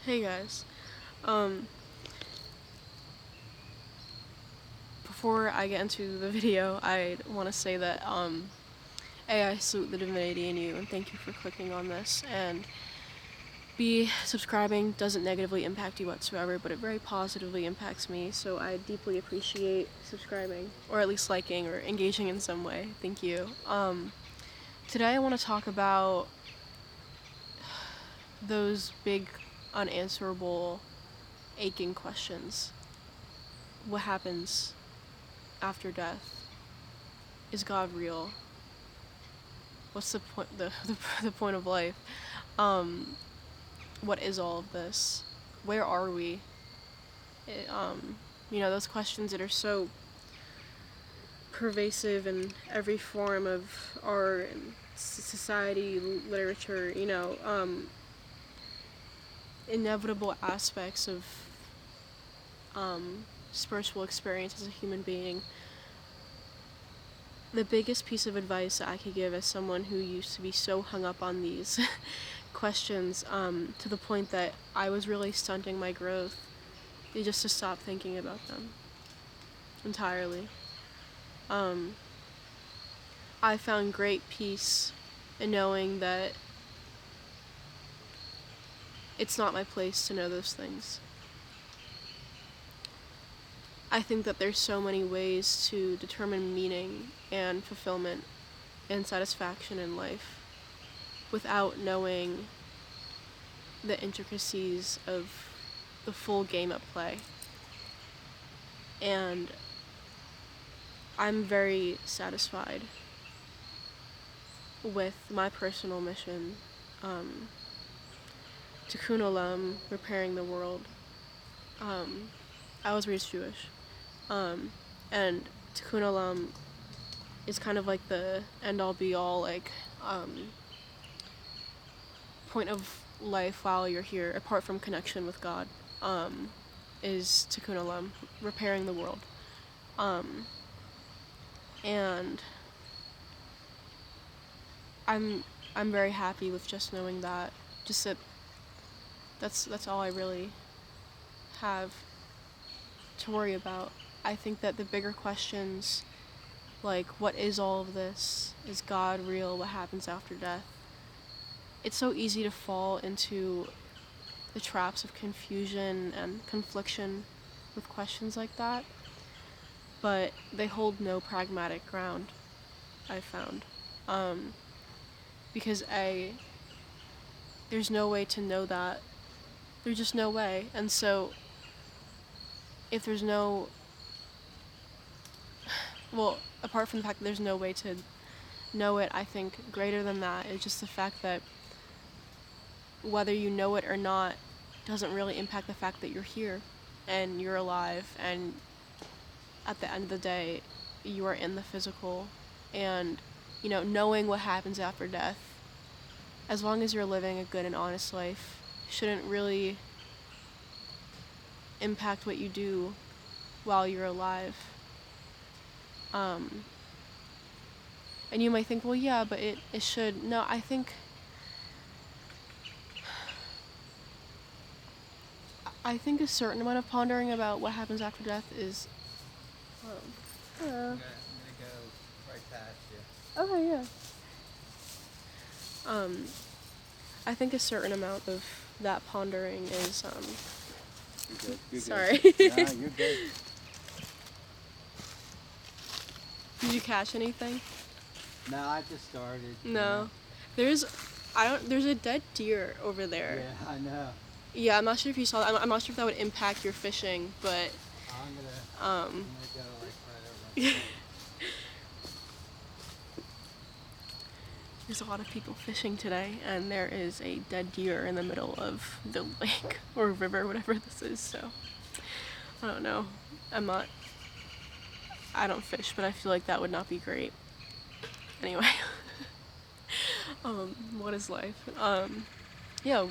Hey guys. Um, Before I get into the video, I want to say that A, I salute the divinity in you and thank you for clicking on this, and B, subscribing doesn't negatively impact you whatsoever, but it very positively impacts me, so I deeply appreciate subscribing, or at least liking or engaging in some way. Thank you. Today I want to talk about those big, unanswerable, aching questions. What happens after death? Is God real? What's the point? The point of life? What is all of this? Where are we? It, those questions that are so pervasive in every form of art and society, literature. Inevitable aspects of spiritual experience as a human being. The biggest piece of advice that I could give as someone who used to be so hung up on these questions, to the point that I was really stunting my growth, is just to stop thinking about them entirely. I found great peace in knowing that it's not my place to know those things. I think that there's so many ways to determine meaning and fulfillment and satisfaction in life without knowing the intricacies of the full game at play. And I'm very satisfied with my personal mission, Tikkun Olam, repairing the world. I was raised Jewish, and Tikkun Olam is kind of like the end-all be-all, point of life while you're here, apart from connection with God, is Tikkun Olam, repairing the world. And I'm very happy with just knowing that, just that's all I really have to worry about. I think that the bigger questions, like what is all of this? Is God real? What happens after death? It's so easy to fall into the traps of confusion and confliction with questions like that, but they hold no pragmatic ground, I've found. Because there's no way to know that. There's just no way. And so, if there's no, well, apart from the fact that there's no way to know it, I think greater than that is just the fact that whether you know it or not doesn't really impact the fact that you're here and you're alive, and at the end of the day you are in the physical, and knowing what happens after death, as long as you're living a good and honest life, shouldn't really impact what you do while you're alive. And you might think, well, yeah, but it should. No, I think a certain amount of pondering about what happens after death is... I'm gonna go right past you. Okay, yeah. I think a certain amount of that pondering is, You're good. You're sorry. Good. No, you're good. Did you catch anything? No, I just started. No. There's a dead deer over there. Yeah, I know. Yeah, I'm not sure if you saw that. I'm not sure if that would impact your fishing, but I'm gonna go like right over. there's a lot of people fishing today, and there is a dead deer in the middle of the lake or river, whatever this is, so I don't know. I don't fish, but I feel like that would not be great. Anyway, what is life? Yeah,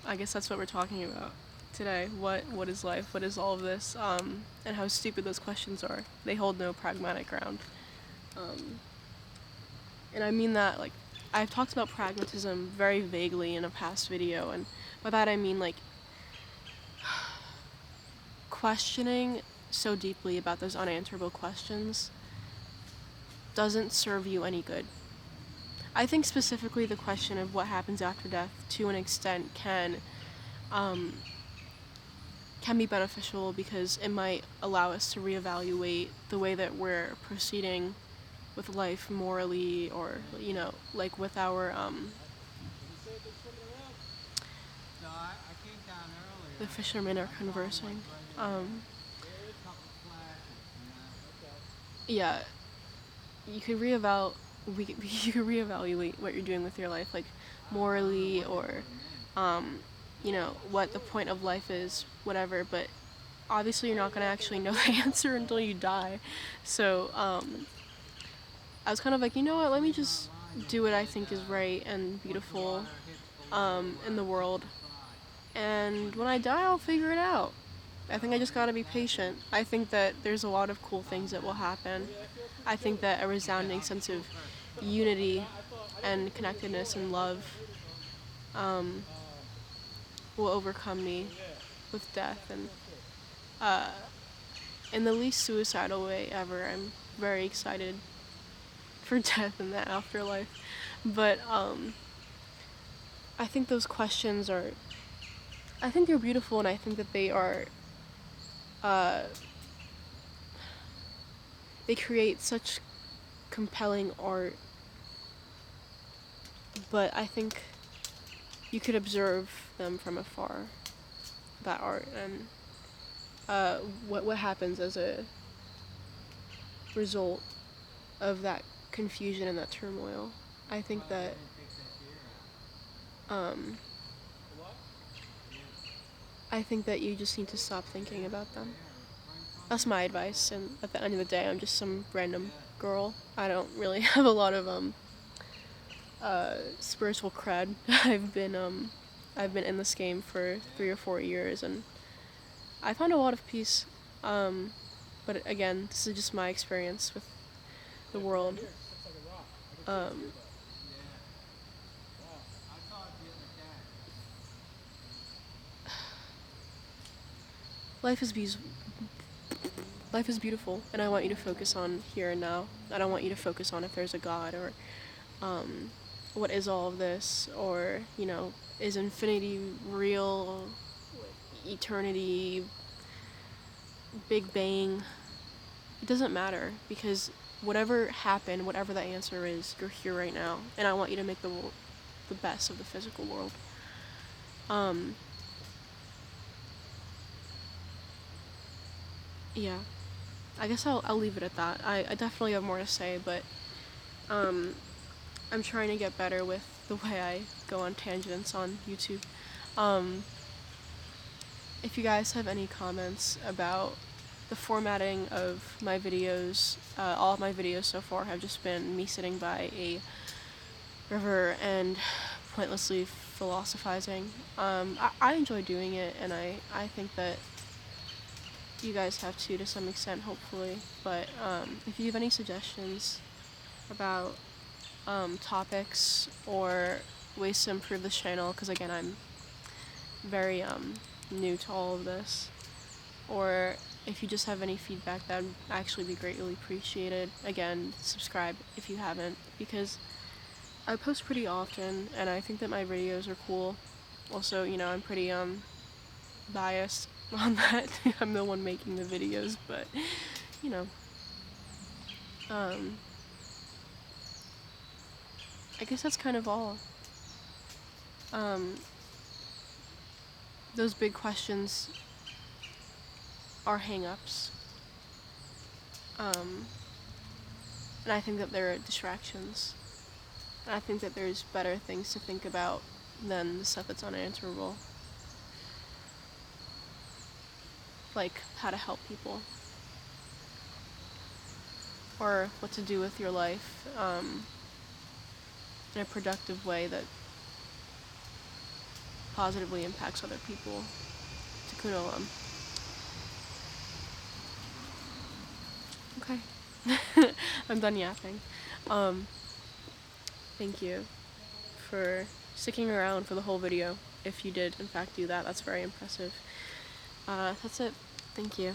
I guess that's what we're talking about today. What is life? What is all of this? And how stupid those questions are. They hold no pragmatic ground. And I mean that, like, I've talked about pragmatism very vaguely in a past video, and by that I mean like questioning so deeply about those unanswerable questions doesn't serve you any good. I think specifically the question of what happens after death, to an extent, can be beneficial because it might allow us to reevaluate the way that we're proceeding with life morally, or like with our So I came down earlier. the fishermen are I saw him, like, conversing. right in there. A couple flashes, Yeah, you could you could reevaluate what you're doing with your life, like morally, or what the point of life is, whatever. But obviously, you're not gonna actually know the answer until you die. So I was kind of like, you know what? Let me just do what I think is right and beautiful in the world, and when I die, I'll figure it out. I think I just gotta be patient. I think that there's a lot of cool things that will happen. I think that a resounding sense of unity and connectedness and love will overcome me with death, and in the least suicidal way ever. I'm very excited for death and the afterlife. But I think those questions are, I think they're beautiful, and I think that uh, they create such compelling art. But I think you could observe them from afar, that art, and what happens as a result of that confusion and that turmoil. I think that um, I think that you just need to stop thinking about them. That's my advice, and at the end of the day, I'm just some random girl. I don't really have a lot of spiritual cred. I've been in this game for 3 or 4 years, and I found a lot of peace. But again, this is just my experience with the world. Um, life is life is beautiful, and I want you to focus on here and now. I don't want you to focus on if there's a God, or what is all of this, or is infinity real, eternity, Big Bang. It doesn't matter, because whatever happened, whatever the answer is, you're here right now, and I want you to make the best of the physical world. Yeah, I guess I'll leave it at that. I definitely have more to say, but I'm trying to get better with the way I go on tangents on YouTube. If you guys have any comments about the formatting of my videos, all of my videos so far have just been me sitting by a river and pointlessly philosophizing. I enjoy doing it, and I think that you guys have too, to some extent, hopefully. But if you have any suggestions about topics or ways to improve this channel, because again, I'm very new to all of this, or if you just have any feedback, that would actually be greatly appreciated. Again, subscribe if you haven't, because I post pretty often, and I think that my videos are cool. Also, I'm pretty biased on that. I'm the one making the videos, but I guess that's kind of all. Those big questions are hang-ups. And I think that they're distractions. And I think that there's better things to think about than the stuff that's unanswerable. Like how to help people. Or what to do with your life in a productive way that positively impacts other people. To kunolam. Okay. I'm done yapping. Thank you. for sticking around for the whole video. If you did, in fact, do that, that's very impressive. That's it. Thank you.